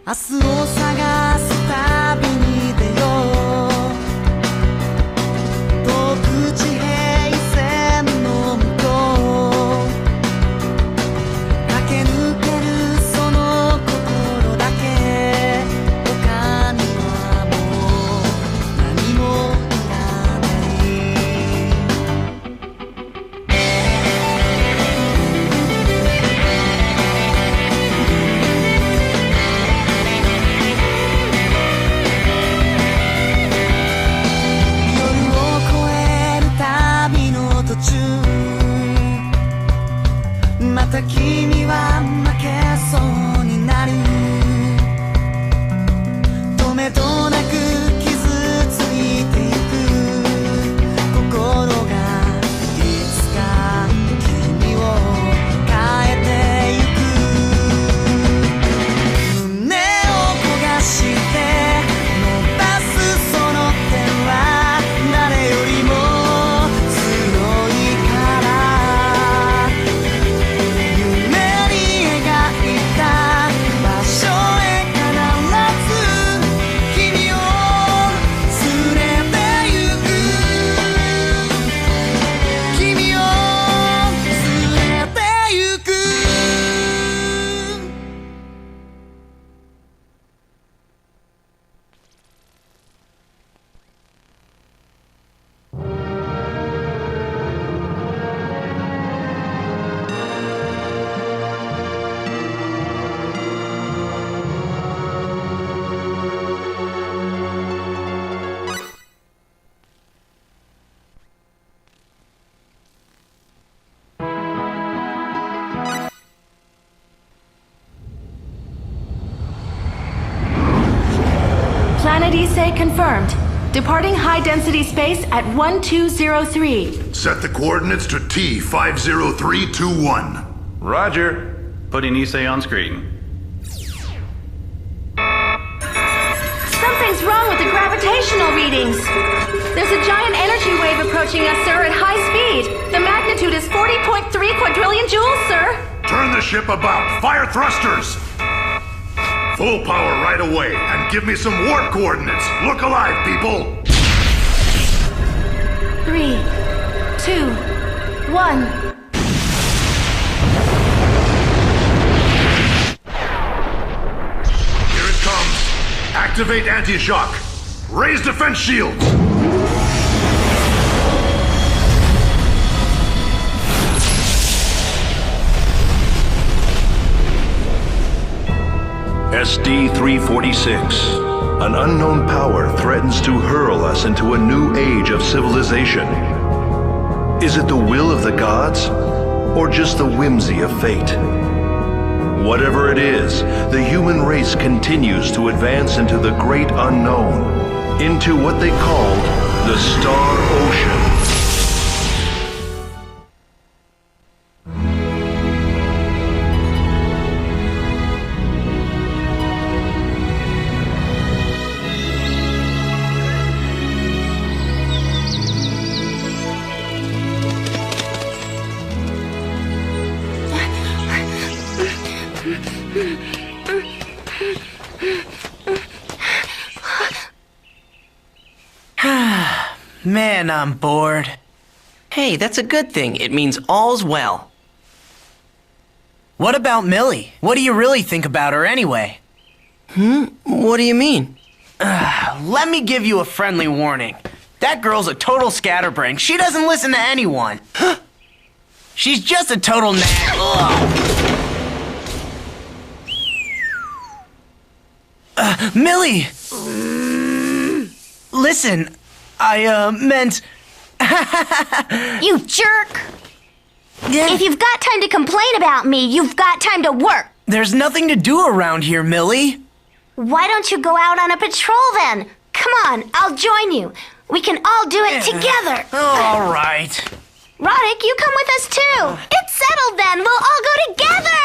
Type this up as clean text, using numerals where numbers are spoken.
明日を探す旅に出よう遠く地平線の向こう駆け抜けるその心だけ他にはもう何もいらないまた君は負けそうになる止めどなく傷ついてゆく心がいつか君を変えてゆく胸を焦がして伸ばすその手は誰よりもSay confirmed. Departing high-density space at 1203. Set the coordinates to T50321. Roger. Putting Issei on screen. Something's wrong with the gravitational readings. There's a giant energy wave approaching us, sir, at high speed. The magnitude is 40.3 quadrillion joules, sir. Turn the ship about. Fire thrusters. Full power right away, and give me some warp coordinates. Look alive, people! 3, 2, 1. Here it comes. Activate anti-shock. Raise defense shields. SD-346. An unknown power threatens to hurl us into a new age of civilization. Is it the will of the gods, or just the whimsy of fate? Whatever it is, the human race continues to advance into the great unknown, into what they called the Star Ocean. Man, I'm bored. Hey, that's a good thing. It means all's well. What about Millie? What do you really think about her anyway? What do you mean? Let me give you a friendly warning. That girl's a total scatterbrain. She doesn't listen to anyone. She's just a total Millie! Listen, I meant... You jerk! If you've got time to complain about me, you've got time to work. There's nothing to do around here, Millie. Why don't you go out on a patrol then? Come on, I'll join you. We can all do it together. All right. Roddick, you come with us too. It's settled then. We'll all go together.